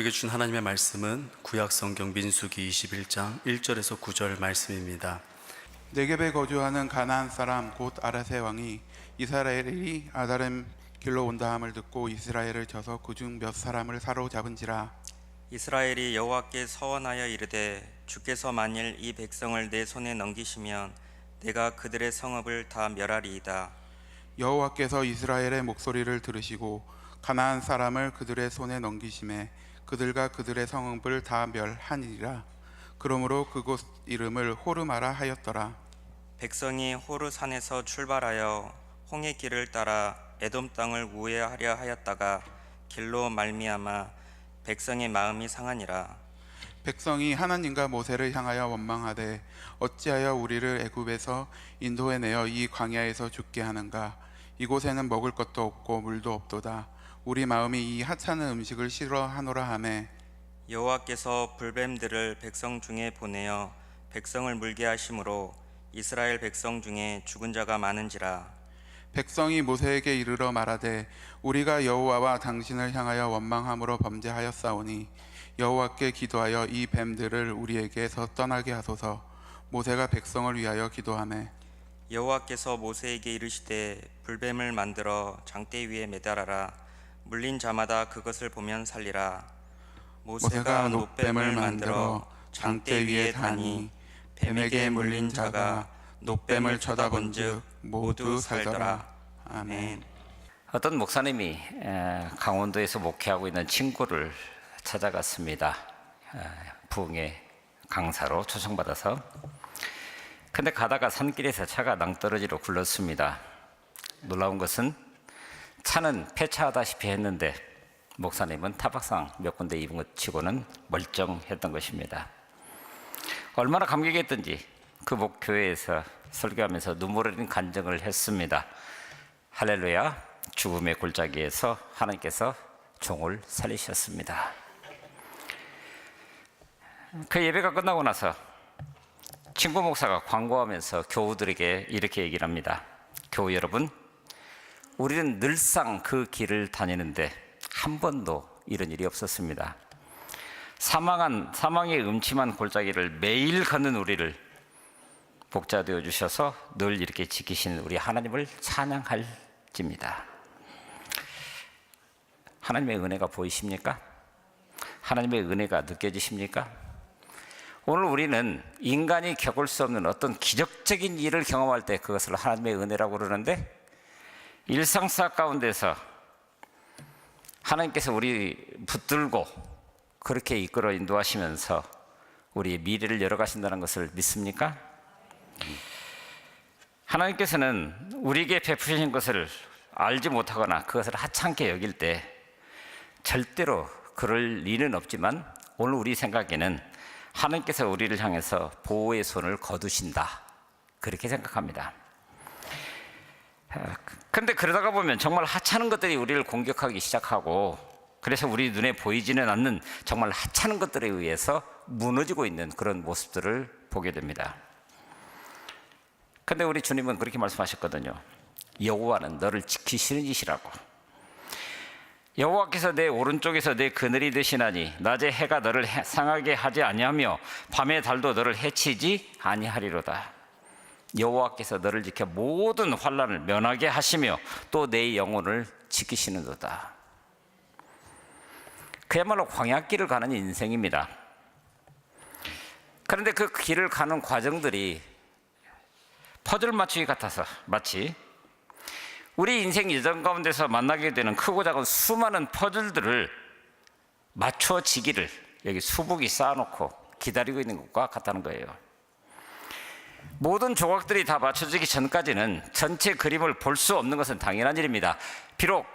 우리에게 준 하나님의 말씀은 구약 성경 민수기 21장 1절에서 9절 말씀입니다. 네겝에 거주하는 가나안 사람 곧 아라세 왕이 이스라엘이 아다름 길로 온다함을 듣고 이스라엘을 쳐서 그중 몇 사람을 사로잡은지라. 이스라엘이 여호와께 서원하여 이르되 주께서 만일 이 백성을 내 손에 넘기시면 내가 그들의 성읍을 다 멸하리이다. 여호와께서 이스라엘의 목소리를 들으시고 가나안 사람을 그들의 손에 넘기심에 그들과 그들의 성읍을 다 멸하니라. 그러므로 그곳 이름을 호르마라 하였더라. 백성이 호르 산에서 출발하여 홍해 길을 따라 에돔 땅을 우회하려 하였다가 길로 말미암아 백성의 마음이 상하니라. 백성이 하나님과 모세를 향하여 원망하되 어찌하여 우리를 애굽에서 인도해 내어 이 광야에서 죽게 하는가? 이곳에는 먹을 것도 없고 물도 없도다. 우리 마음이 이 하찮은 음식을 싫어하노라 하매 여호와께서 불뱀들을 백성 중에 보내어 백성을 물게 하심으로 이스라엘 백성 중에 죽은 자가 많은지라. 백성이 모세에게 이르러 말하되 우리가 여호와와 당신을 향하여 원망함으로 범죄하였사오니 여호와께 기도하여 이 뱀들을 우리에게서 떠나게 하소서. 모세가 백성을 위하여 기도하매 여호와께서 모세에게 이르시되 불뱀을 만들어 장대 위에 매달아라. 물린 자마다 그것을 보면 살리라. 모세가 놋뱀을 만들어 장대 위에 다니 뱀에게 물린 자가 놋뱀을 쳐다본즉 모두 살더라. 아멘. 어떤 목사님이 강원도에서 목회하고 있는 친구를 찾아갔습니다. 부흥회 강사로 초청받아서. 근데 가다가 산길에서 차가 낭떠러지로 굴렀습니다. 놀라운 것은 차는 폐차하다시피 했는데 목사님은 타박상 몇 군데 입은 것 치고는 멀쩡했던 것입니다. 얼마나 감격했던지 그 목교회에서 설교하면서 눈물 흘린 간증을 했습니다. 할렐루야, 죽음의 골짜기에서 하나님께서 종을 살리셨습니다. 그 예배가 끝나고 나서 친구 목사가 광고하면서 교우들에게 이렇게 얘기를 합니다. 교우 여러분, 우리는 늘상 그 길을 다니는데 한 번도 이런 일이 없었습니다. 사망의 음침한 골짜기를 매일 걷는 우리를 복자되어 주셔서 늘 이렇게 지키시는 우리 하나님을 찬양할지입니다. 하나님의 은혜가 보이십니까? 하나님의 은혜가 느껴지십니까? 오늘 우리는 인간이 겪을 수 없는 어떤 기적적인 일을 경험할 때 그것을 하나님의 은혜라고 그러는데, 일상사 가운데서 하나님께서 우리 붙들고 그렇게 이끌어 인도하시면서 우리의 미래를 열어가신다는 것을 믿습니까? 하나님께서는 우리에게 베푸신 것을 알지 못하거나 그것을 하찮게 여길 때 절대로 그럴 리는 없지만, 오늘 우리 생각에는 하나님께서 우리를 향해서 보호의 손을 거두신다, 그렇게 생각합니다. 근데 그러다가 보면 정말 하찮은 것들이 우리를 공격하기 시작하고, 그래서 우리 눈에 보이지는 않는 정말 하찮은 것들에 의해서 무너지고 있는 그런 모습들을 보게 됩니다. 근데 우리 주님은 그렇게 말씀하셨거든요. 여호와는 너를 지키시는 이시라고. 여호와께서 내 오른쪽에서 내 그늘이 되시나니 낮에 해가 너를 상하게 하지 아니하며 밤에 달도 너를 해치지 아니하리로다. 여호와께서 너를 지켜 모든 환난을 면하게 하시며 또 내 영혼을 지키시는도다. 그야말로 광야길을 가는 인생입니다. 그런데 그 길을 가는 과정들이 퍼즐 맞추기 같아서 마치 우리 인생 여정 가운데서 만나게 되는 크고 작은 수많은 퍼즐들을 맞춰지기를 여기 수북이 쌓아놓고 기다리고 있는 것과 같다는 거예요. 모든 조각들이 다 맞춰지기 전까지는 전체 그림을 볼 수 없는 것은 당연한 일입니다. 비록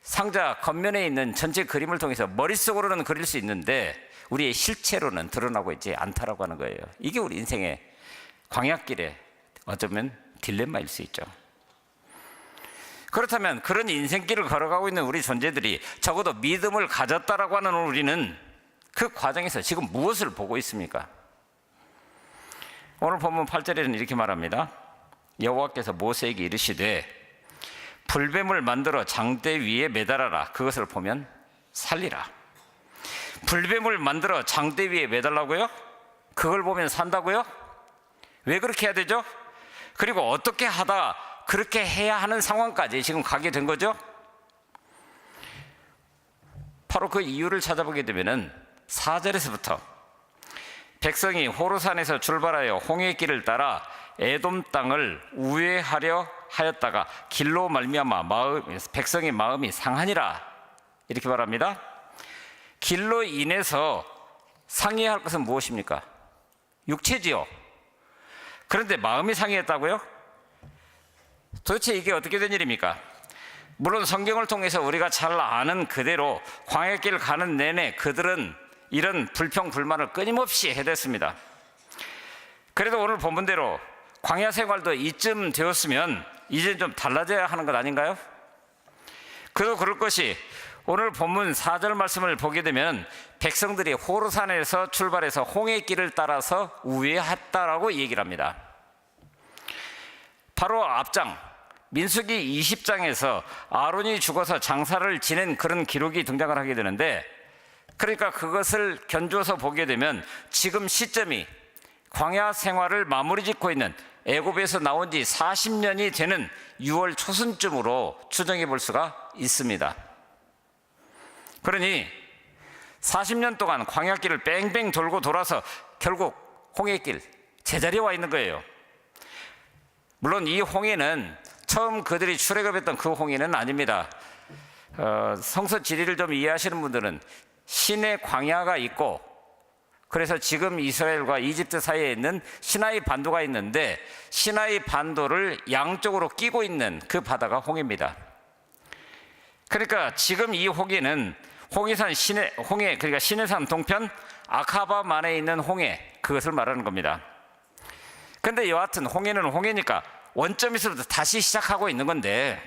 상자 겉면에 있는 전체 그림을 통해서 머릿속으로는 그릴 수 있는데 우리의 실체로는 드러나고 있지 않다라고 하는 거예요. 이게 우리 인생의 광야길의 어쩌면 딜레마일 수 있죠. 그렇다면 그런 인생길을 걸어가고 있는 우리 존재들이 적어도 믿음을 가졌다라고 하는 우리는 그 과정에서 지금 무엇을 보고 있습니까? 오늘 본문 8절에는 이렇게 말합니다. 여호와께서 모세에게 이르시되 불뱀을 만들어 장대 위에 매달아라. 그것을 보면 살리라. 불뱀을 만들어 장대 위에 매달라고요? 그걸 보면 산다고요? 왜 그렇게 해야 되죠? 그리고 어떻게 하다 그렇게 해야 하는 상황까지 지금 가게 된 거죠? 바로 그 이유를 찾아보게 되면은 4절에서부터 백성이 호르산에서 출발하여 홍해길을 따라 에돔 땅을 우회하려 하였다가 길로 말미암아 백성의 마음이 상하니라 이렇게 말합니다. 길로 인해서 상해야 할 것은 무엇입니까? 육체지요. 그런데 마음이 상해했다고요? 도대체 이게 어떻게 된 일입니까? 물론 성경을 통해서 우리가 잘 아는 그대로 광야길 가는 내내 그들은 이런 불평 불만을 끊임없이 해댔습니다. 그래도 오늘 본문대로 광야 생활도 이쯤 되었으면 이제 좀 달라져야 하는 것 아닌가요? 그도 그럴 것이 오늘 본문 4절 말씀을 보게 되면 백성들이 호르산에서 출발해서 홍해길을 따라서 우회했다라고 얘기를 합니다. 바로 앞장 민수기 20장에서 아론이 죽어서 장사를 지낸 그런 기록이 등장을 하게 되는데, 그러니까 그것을 견주어서 보게 되면 지금 시점이 광야 생활을 마무리 짓고 있는 애굽에서 나온 지 40년이 되는 6월 초순쯤으로 추정해 볼 수가 있습니다. 그러니 40년 동안 광야길을 뺑뺑 돌고 돌아서 결국 홍해길 제자리에 와 있는 거예요. 물론 이 홍해는 처음 그들이 출애굽했던 그 홍해는 아닙니다. 성서 지리를 좀 이해하시는 분들은 시내 광야가 있고, 그래서 지금 이스라엘과 이집트 사이에 있는 시나이 반도가 있는데 시나이 반도를 양쪽으로 끼고 있는 그 바다가 홍해입니다. 그러니까 지금 이 홍해는 홍해산 홍해, 그러니까 시내산 동편 아카바만에 있는 홍해, 그것을 말하는 겁니다. 그런데 여하튼 홍해는 홍해니까 원점에서부터 다시 시작하고 있는 건데,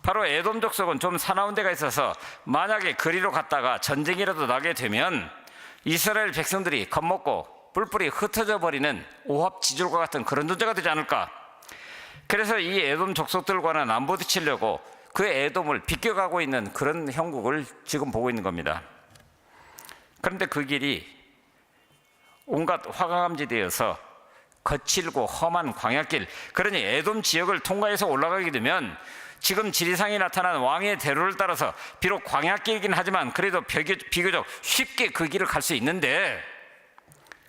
바로 에돔 족속은 좀 사나운 데가 있어서 만약에 그리로 갔다가 전쟁이라도 나게 되면 이스라엘 백성들이 겁먹고 뿔뿔이 흩어져 버리는 오합지졸과 같은 그런 존재가 되지 않을까. 그래서 이 에돔 족속들과는 안 부딪히려고 그 에돔을 비껴가고 있는 그런 형국을 지금 보고 있는 겁니다. 그런데 그 길이 온갖 화강암지대여서 거칠고 험한 광야길, 그러니 에돔 지역을 통과해서 올라가게 되면 지금 지리상에 나타난 왕의 대로를 따라서 비록 광야길이긴 하지만 그래도 비교적 쉽게 그 길을 갈 수 있는데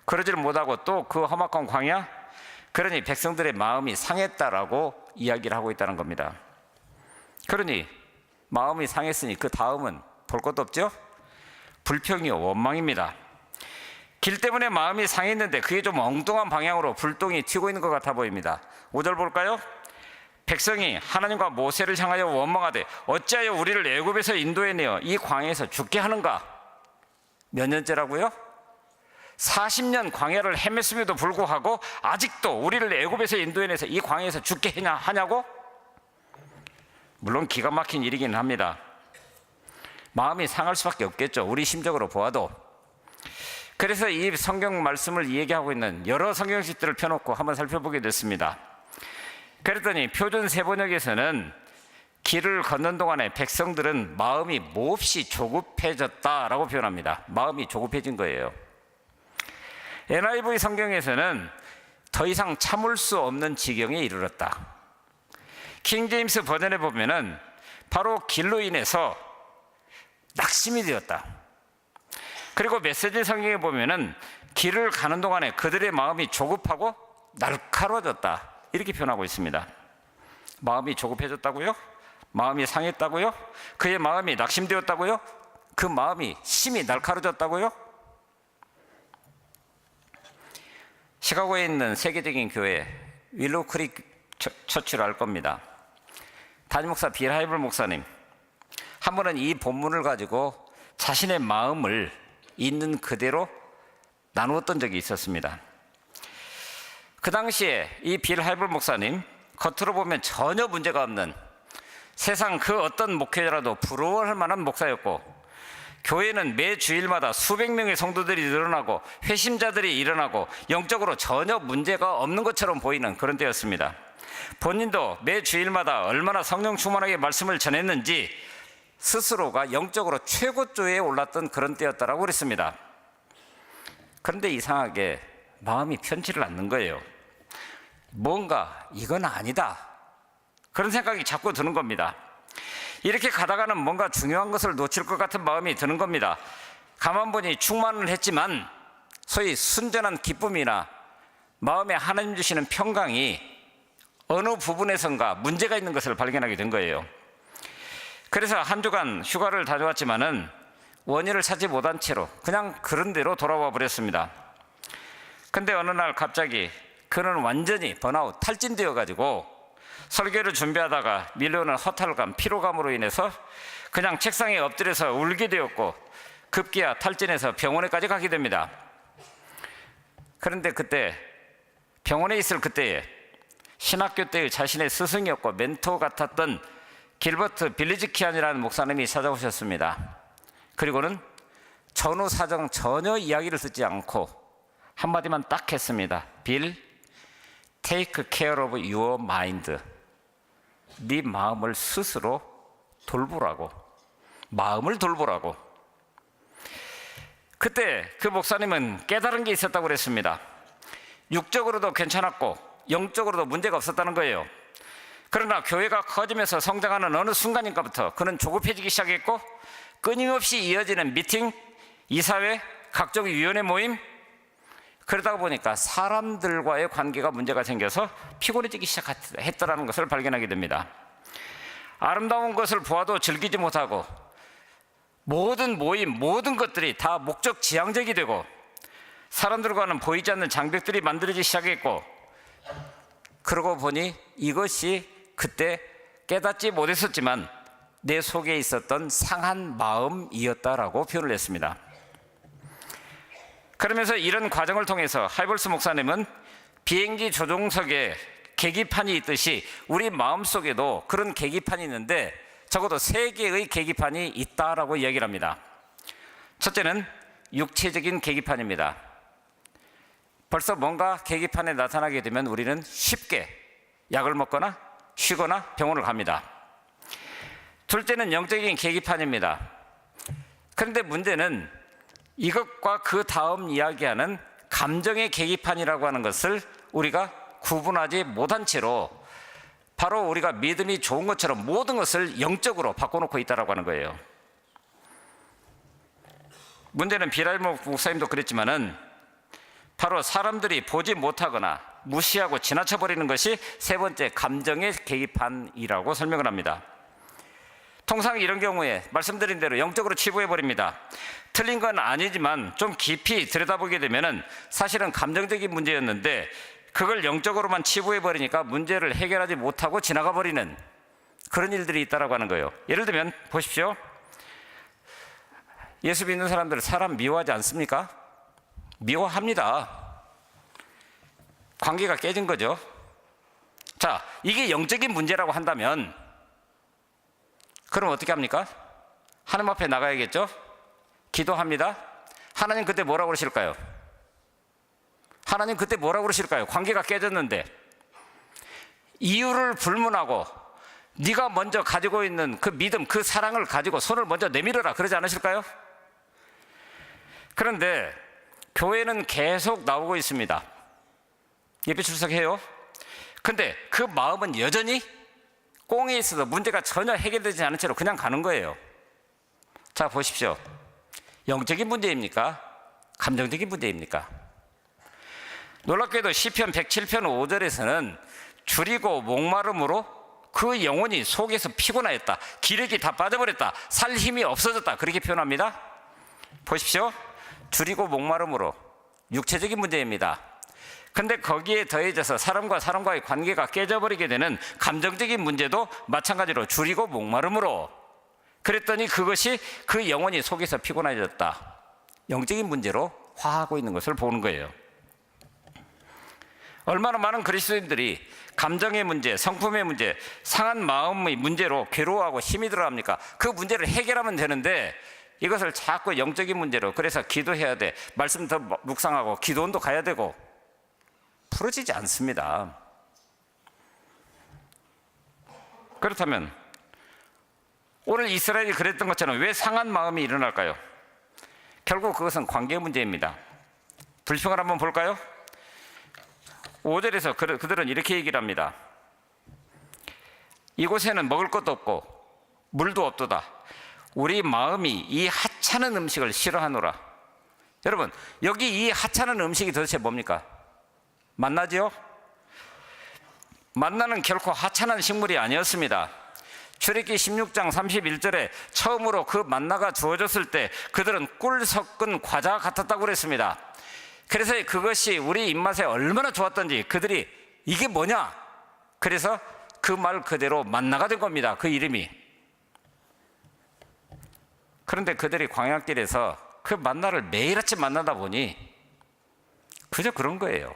그러지를 못하고 또 그 험악한 광야, 그러니 백성들의 마음이 상했다라고 이야기를 하고 있다는 겁니다. 그러니 마음이 상했으니 그 다음은 볼 것도 없죠? 불평이요 원망입니다. 길 때문에 마음이 상했는데 그게 좀 엉뚱한 방향으로 불똥이 튀고 있는 것 같아 보입니다. 5절 볼까요? 백성이 하나님과 모세를 향하여 원망하되 어찌하여 우리를 애굽에서 인도해내어 이 광야에서 죽게 하는가? 몇 년째라고요? 40년 광야를 헤맸음에도 불구하고 아직도 우리를 애굽에서 인도해내서 이 광야에서 죽게 하냐고? 물론 기가 막힌 일이긴 합니다. 마음이 상할 수밖에 없겠죠, 우리 심적으로 보아도. 그래서 이 성경 말씀을 얘기하고 있는 여러 성경식들을 펴놓고 한번 살펴보게 됐습니다. 그랬더니 표준 세번역에서는 길을 걷는 동안에 백성들은 마음이 몹시 조급해졌다라고 표현합니다. 마음이 조급해진 거예요. NIV 성경에서는 더 이상 참을 수 없는 지경에 이르렀다. 킹제임스 버전에 보면은 바로 길로 인해서 낙심이 되었다. 그리고 메시지 성경에 보면은 길을 가는 동안에 그들의 마음이 조급하고 날카로워졌다, 이렇게 표현하고 있습니다. 마음이 조급해졌다고요? 마음이 상했다고요? 그의 마음이 낙심되었다고요? 그 마음이 심히 날카로워졌다고요? 시카고에 있는 세계적인 교회 윌로우 크릭 처치를 알 겁니다. 담임 목사 빌 하이블 목사님 한 번은 이 본문을 가지고 자신의 마음을 있는 그대로 나누었던 적이 있었습니다. 그 당시에 이 빌 하이블 목사님, 겉으로 보면 전혀 문제가 없는, 세상 그 어떤 목회자라도 부러워할 만한 목사였고, 교회는 매 주일마다 수백 명의 성도들이 늘어나고 회심자들이 일어나고 영적으로 전혀 문제가 없는 것처럼 보이는 그런 때였습니다. 본인도 매 주일마다 얼마나 성령 충만하게 말씀을 전했는지 스스로가 영적으로 최고조에 올랐던 그런 때였다라고 그랬습니다. 그런데 이상하게 마음이 편치를 않는 거예요. 뭔가 이건 아니다, 그런 생각이 자꾸 드는 겁니다. 이렇게 가다가는 뭔가 중요한 것을 놓칠 것 같은 마음이 드는 겁니다. 가만 보니 충만을 했지만 소위 순전한 기쁨이나 마음에 하나님 주시는 평강이 어느 부분에선가 문제가 있는 것을 발견하게 된 거예요. 그래서 한 주간 휴가를 다녀왔지만은 원인을 찾지 못한 채로 그냥 그런 대로 돌아와 버렸습니다. 근데 어느 날 갑자기 그는 완전히 번아웃, 탈진되어 가지고 설교를 준비하다가 밀려오는 허탈감, 피로감으로 인해서 그냥 책상에 엎드려서 울게 되었고 급기야 탈진해서 병원에까지 가게 됩니다. 그런데 그때 병원에 있을 그때에 신학교 때의 자신의 스승이었고 멘토 같았던 길버트 빌리지키안이라는 목사님이 찾아오셨습니다. 그리고는 전후 사정 전혀 이야기를 듣지 않고 한마디만 딱 했습니다. 빌, take care of your mind. 네 마음을 스스로 돌보라고, 마음을 돌보라고. 그때 그 목사님은 깨달은 게 있었다고 그랬습니다. 육적으로도 괜찮았고 영적으로도 문제가 없었다는 거예요. 그러나 교회가 커지면서 성장하는 어느 순간인가부터 그는 조급해지기 시작했고 끊임없이 이어지는 미팅, 이사회, 각종 위원회 모임, 그러다 보니까 사람들과의 관계가 문제가 생겨서 피곤해지기 시작했다는 것을 발견하게 됩니다. 아름다운 것을 보아도 즐기지 못하고 모든 모임, 모든 것들이 다 목적 지향적이 되고 사람들과는 보이지 않는 장벽들이 만들어지기 시작했고, 그러고 보니 이것이 그때 깨닫지 못했었지만 내 속에 있었던 상한 마음이었다라고 표현을 했습니다. 그러면서 이런 과정을 통해서 하이볼스 목사님은 비행기 조종석에 계기판이 있듯이 우리 마음속에도 그런 계기판이 있는데 적어도 3개의 계기판이 있다라고 이야기를 합니다. 첫째는 육체적인 계기판입니다. 벌써 뭔가 계기판에 나타나게 되면 우리는 쉽게 약을 먹거나 쉬거나 병원을 갑니다. 둘째는 영적인 계기판입니다. 그런데 문제는 이것과 그 다음 이야기하는 감정의 계기판이라고 하는 것을 우리가 구분하지 못한 채로 바로 우리가 믿음이 좋은 것처럼 모든 것을 영적으로 바꿔놓고 있다고 하는 거예요. 문제는 비라일 목사님도 그랬지만은 바로 사람들이 보지 못하거나 무시하고 지나쳐버리는 것이 3번째 감정의 계기판이라고 설명을 합니다. 통상 이런 경우에 말씀드린 대로 영적으로 치부해버립니다. 틀린 건 아니지만 좀 깊이 들여다보게 되면 사실은 감정적인 문제였는데 그걸 영적으로만 치부해버리니까 문제를 해결하지 못하고 지나가 버리는 그런 일들이 있다고 하는 거예요. 예를 들면 보십시오. 예수 믿는 사람들 사람 미워하지 않습니까? 미워합니다. 관계가 깨진 거죠. 자, 이게 영적인 문제라고 한다면 그럼 어떻게 합니까? 하나님 앞에 나가야겠죠? 기도합니다. 하나님 그때 뭐라고 그러실까요? 하나님 그때 뭐라고 그러실까요? 관계가 깨졌는데 이유를 불문하고 네가 먼저 가지고 있는 그 믿음, 그 사랑을 가지고 손을 먼저 내밀어라 그러지 않으실까요? 그런데 교회는 계속 나오고 있습니다. 예배 출석해요. 근데 그 마음은 여전히 꽁에 있어서 문제가 전혀 해결되지 않은 채로 그냥 가는 거예요. 자, 보십시오. 영적인 문제입니까? 감정적인 문제입니까? 놀랍게도 시편 107편 5절에서는 줄이고 목마름으로 그 영혼이 속에서 피곤하였다, 기력이 다 빠져버렸다, 살 힘이 없어졌다, 그렇게 표현합니다. 보십시오. 줄이고 목마름으로 육체적인 문제입니다. 근데 거기에 더해져서 사람과 사람과의 관계가 깨져버리게 되는 감정적인 문제도 마찬가지로 줄이고 목마름으로, 그랬더니 그것이 그 영혼이 속에서 피곤해졌다, 영적인 문제로 화하고 있는 것을 보는 거예요. 얼마나 많은 그리스도인들이 감정의 문제, 성품의 문제, 상한 마음의 문제로 괴로워하고 힘이 들어갑니까? 그 문제를 해결하면 되는데 이것을 자꾸 영적인 문제로, 그래서 기도해야 돼, 말씀 더 묵상하고 기도원도 가야 되고, 풀어지지 않습니다. 그렇다면 오늘 이스라엘이 그랬던 것처럼 왜 상한 마음이 일어날까요? 결국 그것은 관계 문제입니다. 불평을 한번 볼까요? 5절에서 그들은 이렇게 얘기를 합니다. 이곳에는 먹을 것도 없고 물도 없도다. 우리 마음이 이 하찮은 음식을 싫어하노라. 여러분, 여기 이 하찮은 음식이 도대체 뭡니까? 만나지요? 만나는 결코 하찮은 식물이 아니었습니다. 출애굽기 16장 31절에 처음으로 그 만나가 주어졌을 때 그들은 꿀 섞은 과자 같았다고 그랬습니다. 그래서 그것이 우리 입맛에 얼마나 좋았던지 그들이 이게 뭐냐? 그래서 그 말 그대로 만나가 된 겁니다. 그 이름이. 그런데 그들이 광야길에서 그 만나를 매일 아침 만나다 보니 그저 그런 거예요.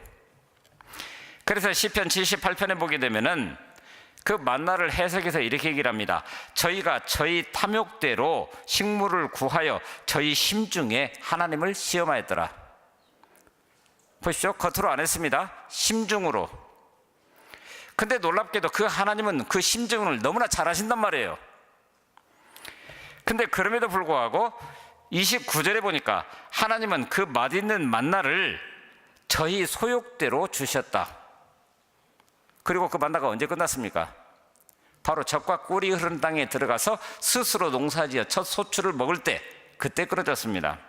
그래서 시편 78편에 보게 되면은 그 만나를 해석해서 이렇게 얘기를 합니다. 저희가 저희 탐욕대로 식물을 구하여 저희 심중에 하나님을 시험하였더라. 보십시오. 겉으로 안 했습니다. 심중으로. 근데 놀랍게도 그 하나님은 그 심중을 너무나 잘 아신단 말이에요. 근데 그럼에도 불구하고 29절에 보니까 하나님은 그 맛있는 만나를 저희 소욕대로 주셨다. 그리고 그 만나가 언제 끝났습니까? 바로 젖과 꿀이 흐르는 땅에 들어가서 스스로 농사지어 첫 소출을 먹을 때, 그때 끊어졌습니다.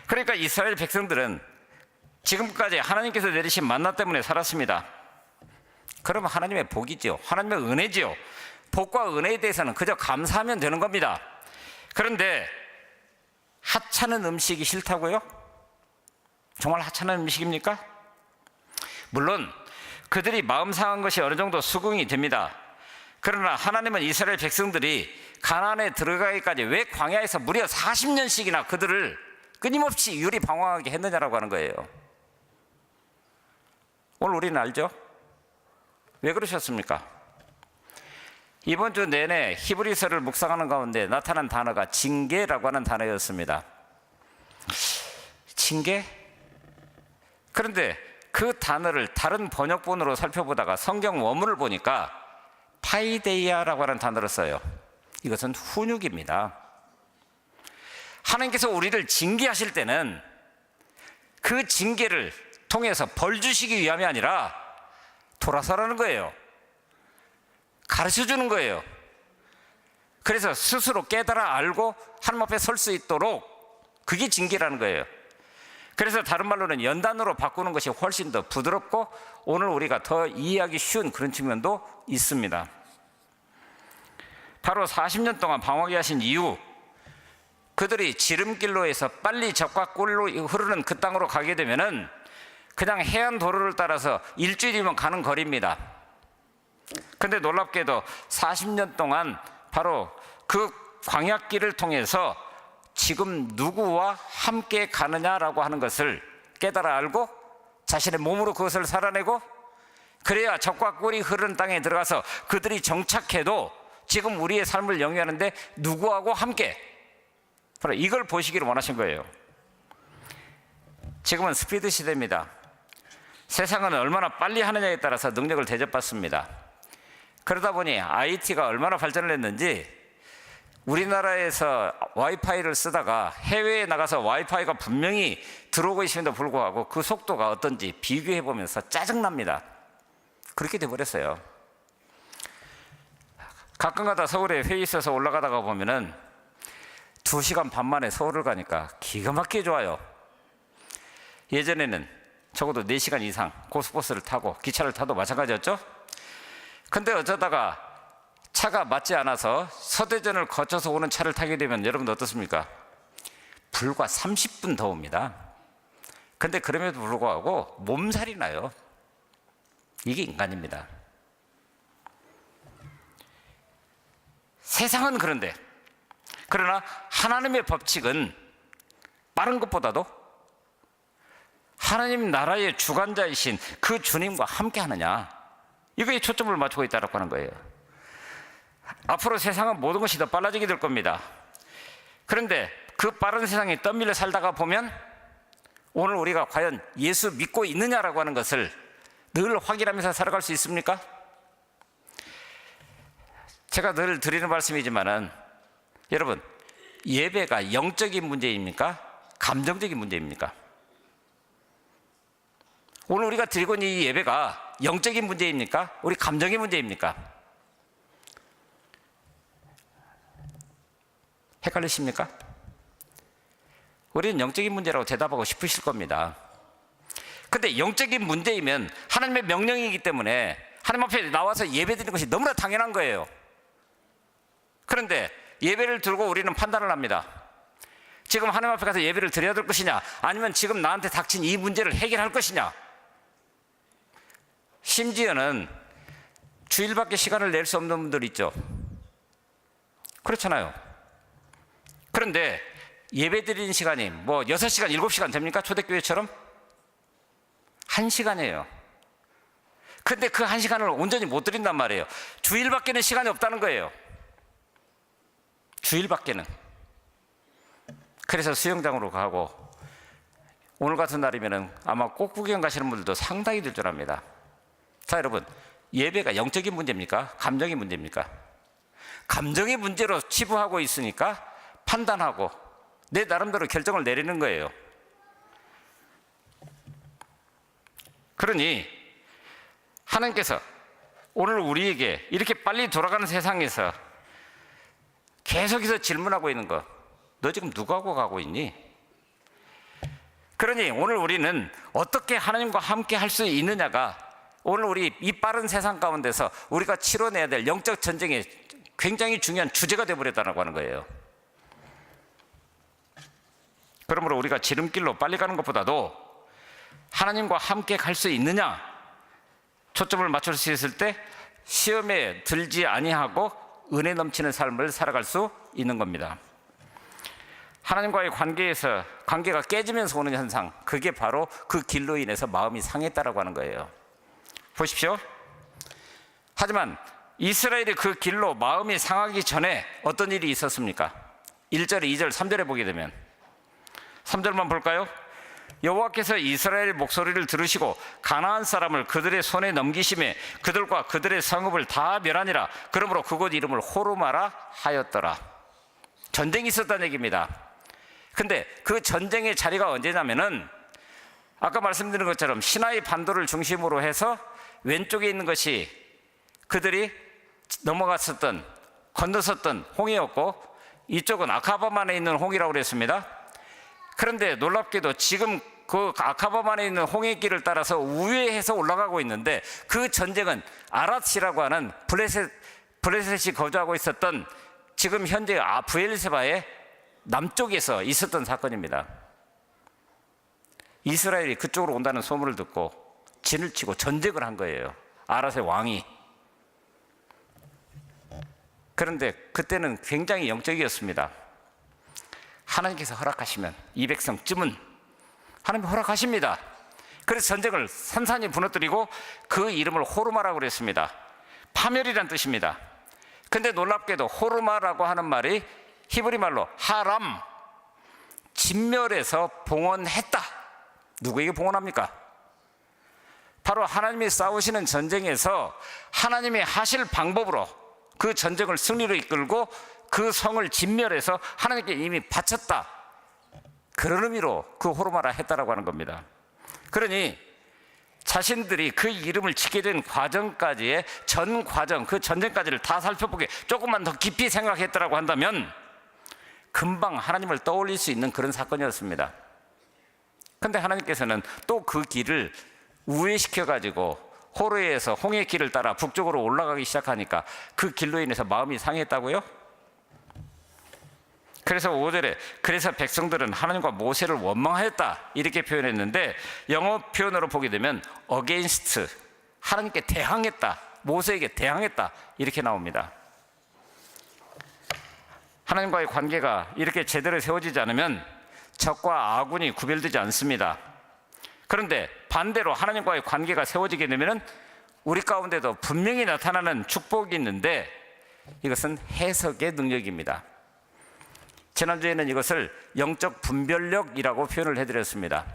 그러니까 이스라엘 백성들은 지금까지 하나님께서 내리신 만나 때문에 살았습니다. 그러면 하나님의 복이지요. 하나님의 은혜지요. 복과 은혜에 대해서는 그저 감사하면 되는 겁니다. 그런데 하찮은 음식이 싫다고요? 정말 하찮은 음식입니까? 물론 그들이 마음 상한 것이 어느 정도 수긍이 됩니다. 그러나 하나님은 이스라엘 백성들이 가나안에 들어가기까지 왜 광야에서 무려 40년씩이나 그들을 끊임없이 유리방황하게 했느냐라고 하는 거예요. 오늘 우리는 알죠? 왜 그러셨습니까? 이번 주 내내 히브리서를 묵상하는 가운데 나타난 단어가 징계라고 하는 단어였습니다. 징계? 그런데 그 단어를 다른 번역본으로 살펴보다가 성경 원문을 보니까 파이데이아라고 하는 단어를 써요. 이것은 훈육입니다. 하나님께서 우리를 징계하실 때는 그 징계를 통해서 벌 주시기 위함이 아니라 돌아서라는 거예요. 가르쳐 주는 거예요. 그래서 스스로 깨달아 알고 하나님 앞에 설 수 있도록, 그게 징계라는 거예요. 그래서 다른 말로는 연단으로 바꾸는 것이 훨씬 더 부드럽고 오늘 우리가 더 이해하기 쉬운 그런 측면도 있습니다. 바로 40년 동안 방황하게 하신 이유, 그들이 지름길로 해서 빨리 젖과 꿀로 흐르는 그 땅으로 가게 되면은 그냥 해안 도로를 따라서 일주일이면 가는 거리입니다. 근데 놀랍게도 40년 동안 바로 그 광야길을 통해서 지금 누구와 함께 가느냐라고 하는 것을 깨달아 알고 자신의 몸으로 그것을 살아내고, 그래야 젖과 꿀이 흐르는 땅에 들어가서 그들이 정착해도 지금 우리의 삶을 영위하는데 누구하고 함께, 바로 이걸 보시기를 원하신 거예요. 지금은 스피드 시대입니다. 세상은 얼마나 빨리 하느냐에 따라서 능력을 대접받습니다. 그러다 보니 IT가 얼마나 발전을 했는지 우리나라에서 와이파이를 쓰다가 해외에 나가서 와이파이가 분명히 들어오고 있음에도 불구하고 그 속도가 어떤지 비교해보면서 짜증납니다. 그렇게 돼버렸어요. 가끔가다 서울에 회의 있어서 올라가다가 보면은 2시간 반 만에 서울을 가니까 기가 막히게 좋아요. 예전에는 적어도 4시간 이상 고속버스를 타고 기차를 타도 마찬가지였죠. 근데 어쩌다가 차가 맞지 않아서 서대전을 거쳐서 오는 차를 타게 되면 여러분 어떻습니까? 불과 30분 더 옵니다. 근데 그럼에도 불구하고 몸살이 나요. 이게 인간입니다. 세상은 그런데, 그러나 하나님의 법칙은 빠른 것보다도 하나님 나라의 주관자이신 그 주님과 함께 하느냐, 이거에 초점을 맞추고 있다고 하는 거예요. 앞으로 세상은 모든 것이 더 빨라지게 될 겁니다. 그런데 그 빠른 세상에 떠밀려 살다가 보면 오늘 우리가 과연 예수 믿고 있느냐라고 하는 것을 늘 확인하면서 살아갈 수 있습니까? 제가 늘 드리는 말씀이지만은 여러분, 예배가 영적인 문제입니까? 감정적인 문제입니까? 오늘 우리가 드리고 있는 이 예배가 영적인 문제입니까? 우리 감정의 문제입니까? 헷갈리십니까? 우리는 영적인 문제라고 대답하고 싶으실 겁니다. 근데 영적인 문제이면 하나님의 명령이기 때문에 하나님 앞에 나와서 예배드리는 것이 너무나 당연한 거예요. 그런데 예배를 들고 우리는 판단을 합니다. 지금 하나님 앞에 가서 예배를 드려야 될 것이냐, 아니면 지금 나한테 닥친 이 문제를 해결할 것이냐. 심지어는 주일밖에 시간을 낼 수 없는 분들 있죠. 그렇잖아요. 그런데 예배 드리는 시간이 뭐 6시간, 7시간 됩니까? 초대교회처럼? 1시간이에요. 근데 그 1시간을 온전히 못 드린단 말이에요. 주일밖에는 시간이 없다는 거예요. 주일밖에는. 그래서 수영장으로 가고, 오늘 같은 날이면은 아마 꽃 구경 가시는 분들도 상당히 될 줄 압니다. 자, 여러분, 예배가 영적인 문제입니까? 감정의 문제입니까? 감정의 문제로 치부하고 있으니까 판단하고 내 나름대로 결정을 내리는 거예요. 그러니 하나님께서 오늘 우리에게 이렇게 빨리 돌아가는 세상에서 계속해서 질문하고 있는 거, 너 지금 누구하고 가고 있니? 그러니 오늘 우리는 어떻게 하나님과 함께 할 수 있느냐가 오늘 우리 이 빠른 세상 가운데서 우리가 치러내야 될 영적 전쟁의 굉장히 중요한 주제가 되어버렸다고 하는 거예요. 그러므로 우리가 지름길로 빨리 가는 것보다도 하나님과 함께 갈 수 있느냐, 초점을 맞출 수 있을 때 시험에 들지 아니하고 은혜 넘치는 삶을 살아갈 수 있는 겁니다. 하나님과의 관계가 깨지면서 오는 현상, 그게 바로 그 길로 인해서 마음이 상했다라고 하는 거예요. 보십시오. 하지만 이스라엘이 그 길로 마음이 상하기 전에 어떤 일이 있었습니까? 1절, 2절, 3절에 보게 되면 3절만 볼까요? 여호와께서 이스라엘 목소리를 들으시고 가나안 사람을 그들의 손에 넘기심에 그들과 그들의 성읍을 다 멸하니라. 그러므로 그곳 이름을 호르마라 하였더라. 전쟁이 있었다는 얘기입니다. 근데 그 전쟁의 자리가 언제냐면은 아까 말씀드린 것처럼 시나이 반도를 중심으로 해서 왼쪽에 있는 것이 그들이 넘어갔었던, 건너섰던 홍해였고, 이쪽은 아카바만에 있는 홍이라고 그랬습니다. 그런데 놀랍게도 지금 그 아카바만에 있는 홍해길을 따라서 우회해서 올라가고 있는데, 그 전쟁은 아랏이라고 하는 블레셋이 거주하고 있었던 지금 현재 브엘세바의 남쪽에서 있었던 사건입니다. 이스라엘이 그쪽으로 온다는 소문을 듣고 진을 치고 전쟁을 한 거예요. 아랏의 왕이. 그런데 그때는 굉장히 영적이었습니다. 하나님께서 허락하시면 이 백성쯤은 하나님 허락하십니다. 그래서 전쟁을 산산히 무너뜨리고 그 이름을 호르마라고 그랬습니다. 파멸이란 뜻입니다. 근데 놀랍게도 호르마라고 하는 말이 히브리 말로 하람, 진멸해서 봉헌했다. 누구에게 봉헌합니까? 바로 하나님이 싸우시는 전쟁에서 하나님이 하실 방법으로 그 전쟁을 승리로 이끌고 그 성을 진멸해서 하나님께 이미 바쳤다. 그런 의미로 그 호르마라 했다라고 하는 겁니다. 그러니 자신들이 그 이름을 짓게 된 과정까지의 전 과정, 그 전쟁까지를 다 살펴보게 조금만 더 깊이 생각했다라고 한다면 금방 하나님을 떠올릴 수 있는 그런 사건이었습니다. 근데 하나님께서는 또 그 길을 우회시켜가지고 호르에서 홍해 길을 따라 북쪽으로 올라가기 시작하니까 그 길로 인해서 마음이 상했다고요? 그래서 5절에 그래서 백성들은 하나님과 모세를 원망하였다 이렇게 표현했는데, 영어 표현으로 보게 되면 against, 하나님께 대항했다, 모세에게 대항했다 이렇게 나옵니다. 하나님과의 관계가 이렇게 제대로 세워지지 않으면 적과 아군이 구별되지 않습니다. 그런데 반대로 하나님과의 관계가 세워지게 되면 우리 가운데도 분명히 나타나는 축복이 있는데, 이것은 해석의 능력입니다. 지난주에는 이것을 영적 분별력이라고 표현을 해드렸습니다.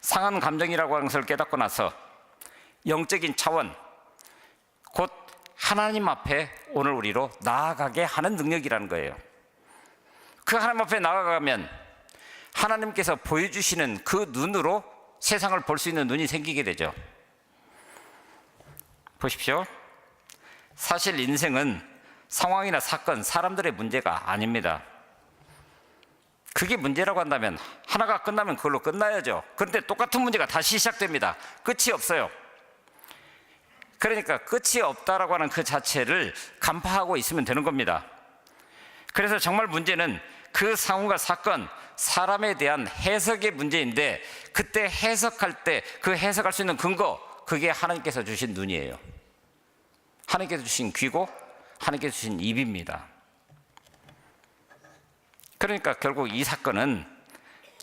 상한 감정이라고 하는 것을 깨닫고 나서 영적인 차원, 곧 하나님 앞에 오늘 우리로 나아가게 하는 능력이라는 거예요. 그 하나님 앞에 나아가면 하나님께서 보여주시는 그 눈으로 세상을 볼 수 있는 눈이 생기게 되죠. 보십시오. 사실 인생은 상황이나 사건, 사람들의 문제가 아닙니다. 그게 문제라고 한다면 하나가 끝나면 그걸로 끝나야죠. 그런데 똑같은 문제가 다시 시작됩니다. 끝이 없어요. 그러니까 끝이 없다라고 하는 그 자체를 간파하고 있으면 되는 겁니다. 그래서 정말 문제는 그 상황과 사건, 사람에 대한 해석의 문제인데, 그때 해석할 때 그 해석할 수 있는 근거, 그게 하나님께서 주신 눈이에요. 하나님께서 주신 귀고 하나님께서 주신 입입니다. 그러니까 결국 이 사건은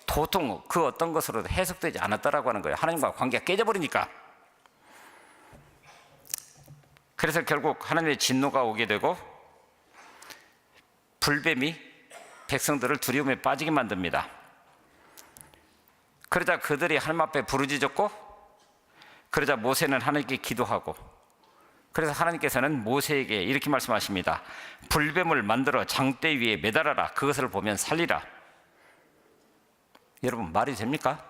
도통 그 어떤 것으로도 해석되지 않았다라고 하는 거예요. 하나님과 관계가 깨져버리니까. 그래서 결국 하나님의 진노가 오게 되고 불뱀이 백성들을 두려움에 빠지게 만듭니다. 그러자 그들이 하나님 앞에 부르짖었고, 그러자 모세는 하나님께 기도하고, 그래서 하나님께서는 모세에게 이렇게 말씀하십니다. 불뱀을 만들어 장대 위에 매달아라. 그것을 보면 살리라. 여러분, 말이 됩니까?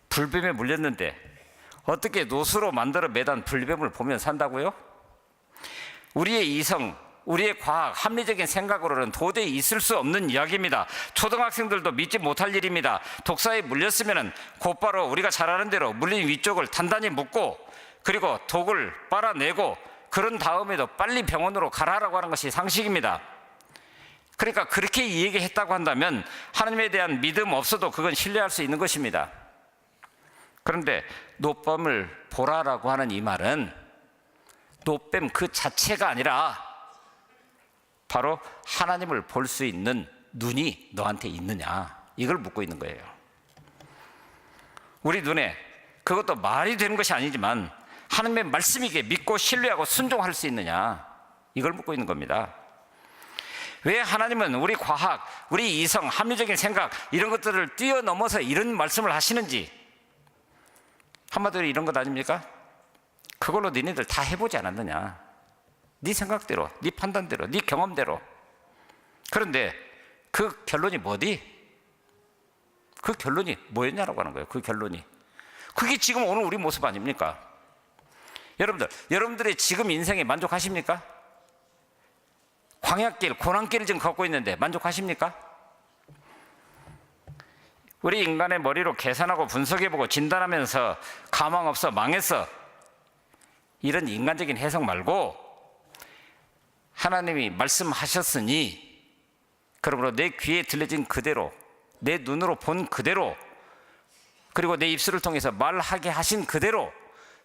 불뱀에 물렸는데 어떻게 노수로 만들어 매단 불뱀을 보면 산다고요? 우리의 이성, 우리의 과학, 합리적인 생각으로는 도저히 있을 수 없는 이야기입니다. 초등학생들도 믿지 못할 일입니다. 독사에 물렸으면 곧바로 우리가 잘 아는 대로 물린 위쪽을 단단히 묶고, 그리고 독을 빨아내고, 그런 다음에도 빨리 병원으로 가라라고 하는 것이 상식입니다. 그러니까 그렇게 얘기했다고 한다면 하나님에 대한 믿음 없어도 그건 신뢰할 수 있는 것입니다. 그런데 노뱀을 보라라고 하는 이 말은 노뱀 그 자체가 아니라 바로 하나님을 볼 수 있는 눈이 너한테 있느냐, 이걸 묻고 있는 거예요. 우리 눈에 그것도 말이 되는 것이 아니지만 하나님의 말씀이기에 믿고 신뢰하고 순종할 수 있느냐, 이걸 묻고 있는 겁니다. 왜 하나님은 우리 과학, 우리 이성, 합리적인 생각 이런 것들을 뛰어넘어서 이런 말씀을 하시는지, 한마디로 이런 것 아닙니까? 그걸로 너희들 다 해보지 않았느냐, 네 생각대로, 네 판단대로, 네 경험대로. 그런데 그 결론이 뭐디? 그 결론이 뭐였냐라고 하는 거예요. 그 결론이 그게 지금 오늘 우리 모습 아닙니까? 여러분들의 지금 인생에 만족하십니까? 광야길, 고난길을 지금 걷고 있는데 만족하십니까? 우리 인간의 머리로 계산하고 분석해보고 진단하면서 가망 없어, 망했어, 이런 인간적인 해석 말고 하나님이 말씀하셨으니, 그러므로 내 귀에 들려진 그대로, 내 눈으로 본 그대로, 그리고 내 입술을 통해서 말하게 하신 그대로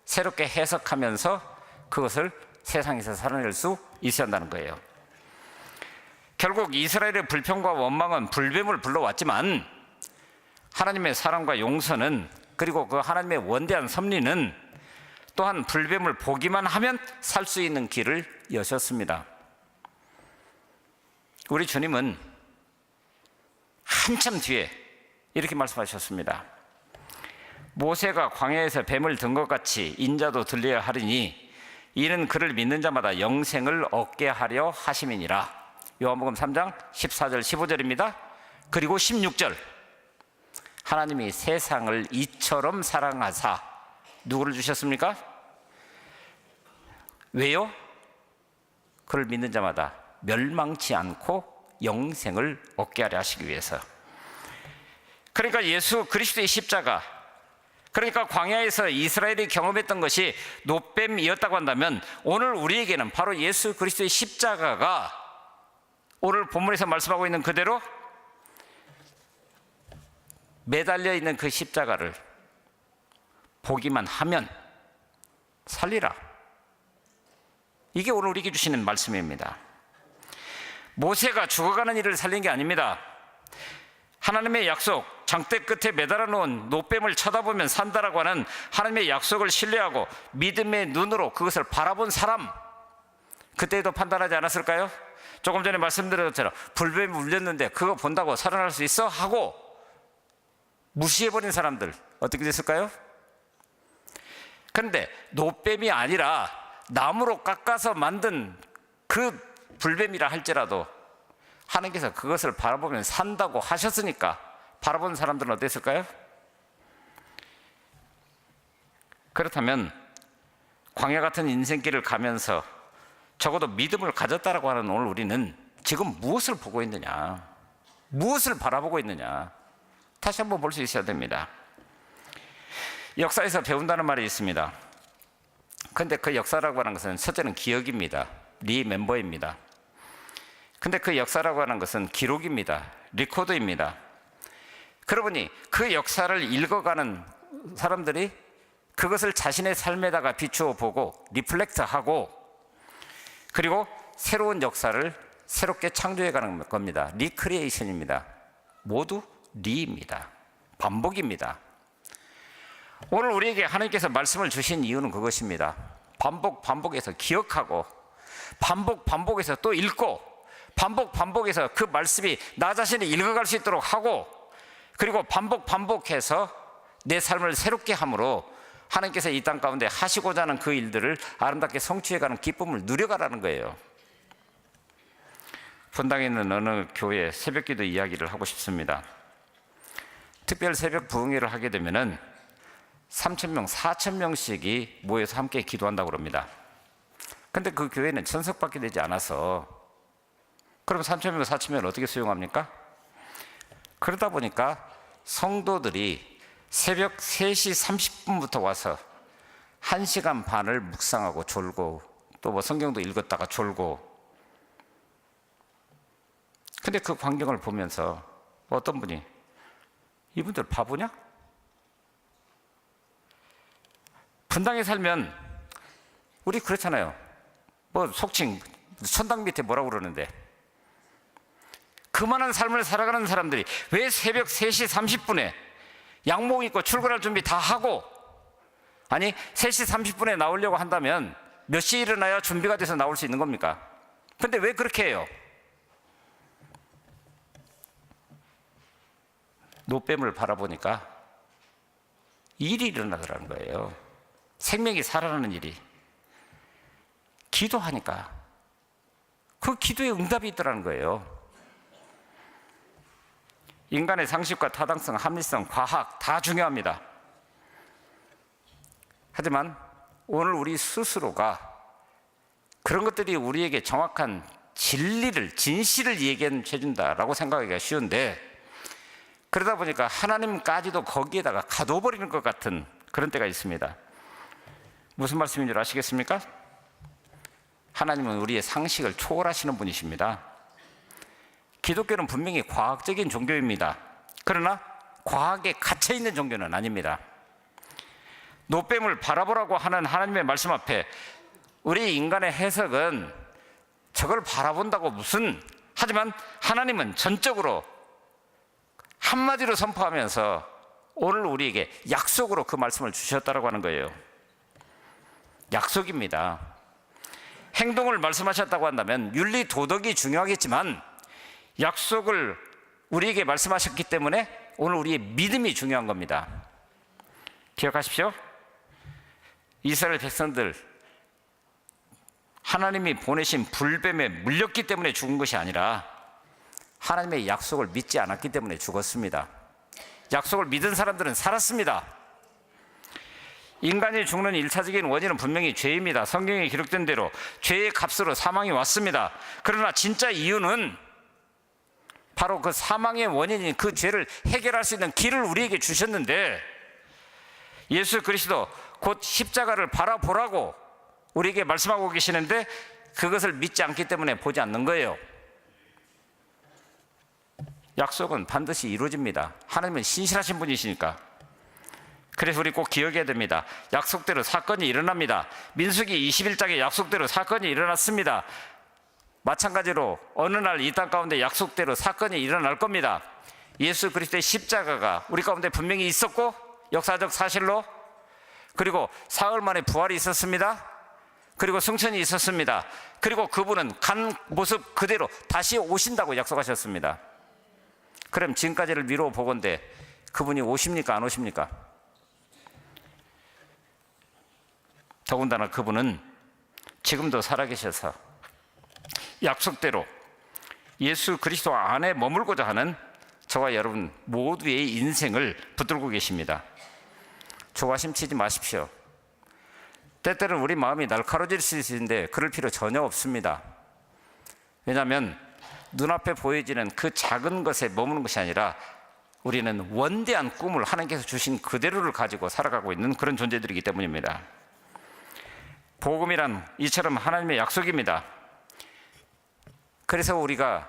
새롭게 해석하면서 그것을 세상에서 살아낼 수 있어야 한다는 거예요. 결국 이스라엘의 불평과 원망은 불뱀을 불러왔지만 하나님의 사랑과 용서는, 그리고 그 하나님의 원대한 섭리는 또한 불뱀을 보기만 하면 살 수 있는 길을 여셨습니다. 우리 주님은 한참 뒤에 이렇게 말씀하셨습니다. 모세가 광야에서 뱀을 든 것 같이 인자도 들려야 하리니 이는 그를 믿는 자마다 영생을 얻게 하려 하심이니라. 요한복음 3장 14절 15절입니다. 그리고 16절, 하나님이 세상을 이처럼 사랑하사 누구를 주셨습니까? 왜요? 그를 믿는 자마다 멸망치 않고 영생을 얻게 하려 하시기 위해서. 그러니까 예수 그리스도의 십자가, 그러니까 광야에서 이스라엘이 경험했던 것이 노뱀이었다고 한다면 오늘 우리에게는 바로 예수 그리스도의 십자가가 오늘 본문에서 말씀하고 있는 그대로 매달려 있는 그 십자가를 보기만 하면 살리라. 이게 오늘 우리에게 주시는 말씀입니다. 모세가 죽어가는 이를 살린 게 아닙니다. 하나님의 약속, 장대 끝에 매달아 놓은 노뱀을 쳐다보면 산다라고 하는 하나님의 약속을 신뢰하고 믿음의 눈으로 그것을 바라본 사람, 그때도 판단하지 않았을까요? 조금 전에 말씀드린 것처럼 불뱀이 물렸는데 그거 본다고 살아날 수 있어? 하고 무시해버린 사람들 어떻게 됐을까요? 그런데 노뱀이 아니라 나무로 깎아서 만든 그 불뱀이라 할지라도 하나님께서 그것을 바라보면 산다고 하셨으니까 바라본 사람들은 어땠을까요? 그렇다면 광야 같은 인생길을 가면서 적어도 믿음을 가졌다라고 하는 오늘 우리는 지금 무엇을 보고 있느냐, 무엇을 바라보고 있느냐, 다시 한번 볼 수 있어야 됩니다. 역사에서 배운다는 말이 있습니다. 그런데 그 역사라고 하는 것은 첫째는 기억입니다. 리멤버입니다. 근데 그 역사라고 하는 것은 기록입니다. 리코드입니다. 그러보니 그 역사를 읽어가는 사람들이 그것을 자신의 삶에다가 비추어 보고 리플렉트하고 그리고 새로운 역사를 새롭게 창조해가는 겁니다. 리크리에이션입니다. 모두 리입니다. 반복입니다. 오늘 우리에게 하나님께서 말씀을 주신 이유는 그것입니다. 반복해서 기억하고 반복해서 또 읽고 반복해서 그 말씀이 나 자신이 읽어갈 수 있도록 하고 그리고 반복해서 내 삶을 새롭게 함으로 하나님께서 이 땅 가운데 하시고자 하는 그 일들을 아름답게 성취해가는 기쁨을 누려가라는 거예요. 분당에 있는 어느 교회 새벽기도 이야기를 하고 싶습니다. 특별 새벽 부흥회를 하게 되면은 3,000명, 4,000명씩이 모여서 함께 기도한다고 그럽니다. 근데 그 교회는 천석밖에 되지 않아서 그럼 3,000명, 4,000명을 어떻게 수용합니까? 그러다 보니까 성도들이 새벽 3시 30분부터 와서 1시간 반을 묵상하고 졸고 또 뭐 성경도 읽었다가 졸고 근데 그 광경을 보면서 어떤 분이 이분들 바보냐? 분당에 살면 우리 그렇잖아요. 뭐 속칭 천당 밑에 뭐라고 그러는데 그만한 삶을 살아가는 사람들이 왜 새벽 3시 30분에 양복 입고 출근할 준비 다 하고 아니 3시 30분에 나오려고 한다면 몇 시에 일어나야 준비가 돼서 나올 수 있는 겁니까? 근데 왜 그렇게 해요? 노뱀을 바라보니까 일이 일어나더라는 거예요. 생명이 살아나는 일이. 기도하니까 그 기도에 응답이 있더라는 거예요. 인간의 상식과 타당성, 합리성, 과학 다 중요합니다. 하지만 오늘 우리 스스로가 그런 것들이 우리에게 정확한 진리를, 진실을 얘기해준다라고 생각하기가 쉬운데 그러다 보니까 하나님까지도 거기에다가 가둬버리는 것 같은 그런 때가 있습니다. 무슨 말씀인 줄 아시겠습니까? 하나님은 우리의 상식을 초월하시는 분이십니다. 기독교는 분명히 과학적인 종교입니다. 그러나 과학에 갇혀있는 종교는 아닙니다. 노뱀을 바라보라고 하는 하나님의 말씀 앞에 우리 인간의 해석은 저걸 바라본다고 무슨 하지만 하나님은 전적으로 한마디로 선포하면서 오늘 우리에게 약속으로 그 말씀을 주셨다고 하는 거예요. 약속입니다. 행동을 말씀하셨다고 한다면 윤리 도덕이 중요하겠지만 약속을 우리에게 말씀하셨기 때문에 오늘 우리의 믿음이 중요한 겁니다. 기억하십시오. 이스라엘 백성들 하나님이 보내신 불뱀에 물렸기 때문에 죽은 것이 아니라 하나님의 약속을 믿지 않았기 때문에 죽었습니다. 약속을 믿은 사람들은 살았습니다. 인간이 죽는 1차적인 원인은 분명히 죄입니다. 성경에 기록된 대로 죄의 값으로 사망이 왔습니다. 그러나 진짜 이유는 바로 그 사망의 원인인 그 죄를 해결할 수 있는 길을 우리에게 주셨는데 예수 그리스도 곧 십자가를 바라보라고 우리에게 말씀하고 계시는데 그것을 믿지 않기 때문에 보지 않는 거예요. 약속은 반드시 이루어집니다. 하나님은 신실하신 분이시니까. 그래서 우리 꼭 기억해야 됩니다. 약속대로 사건이 일어납니다. 민수기 21장의 약속대로 사건이 일어났습니다. 마찬가지로 어느 날 이 땅 가운데 약속대로 사건이 일어날 겁니다. 예수 그리스도의 십자가가 우리 가운데 분명히 있었고 역사적 사실로 그리고 사흘 만에 부활이 있었습니다. 그리고 승천이 있었습니다. 그리고 그분은 간 모습 그대로 다시 오신다고 약속하셨습니다. 그럼 지금까지를 미루어 보건대 그분이 오십니까 안 오십니까? 더군다나 그분은 지금도 살아계셔서 약속대로 예수 그리스도 안에 머물고자 하는 저와 여러분 모두의 인생을 붙들고 계십니다. 조바심 치지 마십시오. 때때로는 우리 마음이 날카로워질 수 있는데 그럴 필요 전혀 없습니다. 왜냐하면 눈앞에 보여지는 그 작은 것에 머무는 것이 아니라 우리는 원대한 꿈을 하나님께서 주신 그대로를 가지고 살아가고 있는 그런 존재들이기 때문입니다. 복음이란 이처럼 하나님의 약속입니다. 그래서 우리가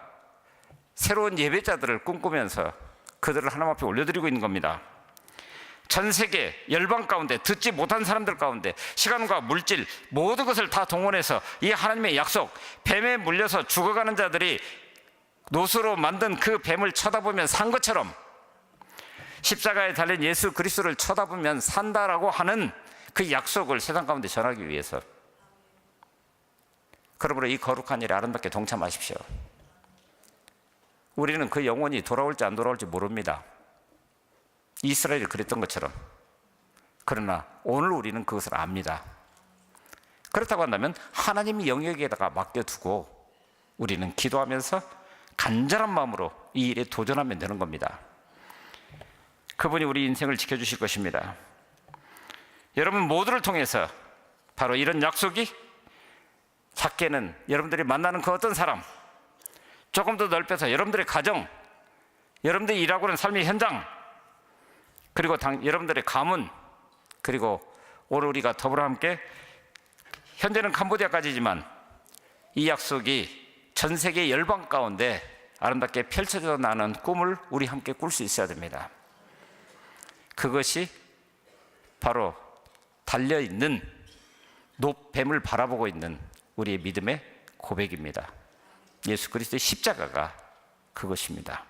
새로운 예배자들을 꿈꾸면서 그들을 하나님 앞에 올려드리고 있는 겁니다. 전 세계 열방 가운데 듣지 못한 사람들 가운데 시간과 물질 모든 것을 다 동원해서 이 하나님의 약속, 뱀에 물려서 죽어가는 자들이 노수로 만든 그 뱀을 쳐다보면 산 것처럼 십자가에 달린 예수 그리스도를 쳐다보면 산다라고 하는 그 약속을 세상 가운데 전하기 위해서, 그러므로 이 거룩한 일에 아름답게 동참하십시오. 우리는 그 영혼이 돌아올지 안 돌아올지 모릅니다. 이스라엘이 그랬던 것처럼. 그러나 오늘 우리는 그것을 압니다. 그렇다고 한다면 하나님의 영역에다가 맡겨두고 우리는 기도하면서 간절한 마음으로 이 일에 도전하면 되는 겁니다. 그분이 우리 인생을 지켜주실 것입니다. 여러분 모두를 통해서 바로 이런 약속이 작게는 여러분들이 만나는 그 어떤 사람, 조금 더 넓혀서 여러분들의 가정, 여러분들이 일하고 있는 삶의 현장, 그리고 여러분들의 가문, 그리고 오늘 우리가 더불어 함께 현재는 캄보디아까지지만 이 약속이 전 세계 열방 가운데 아름답게 펼쳐져 나는 꿈을 우리 함께 꿀 수 있어야 됩니다. 그것이 바로 달려있는 뱀을 바라보고 있는 우리의 믿음의 고백입니다. 예수 그리스도의 십자가가 그것입니다.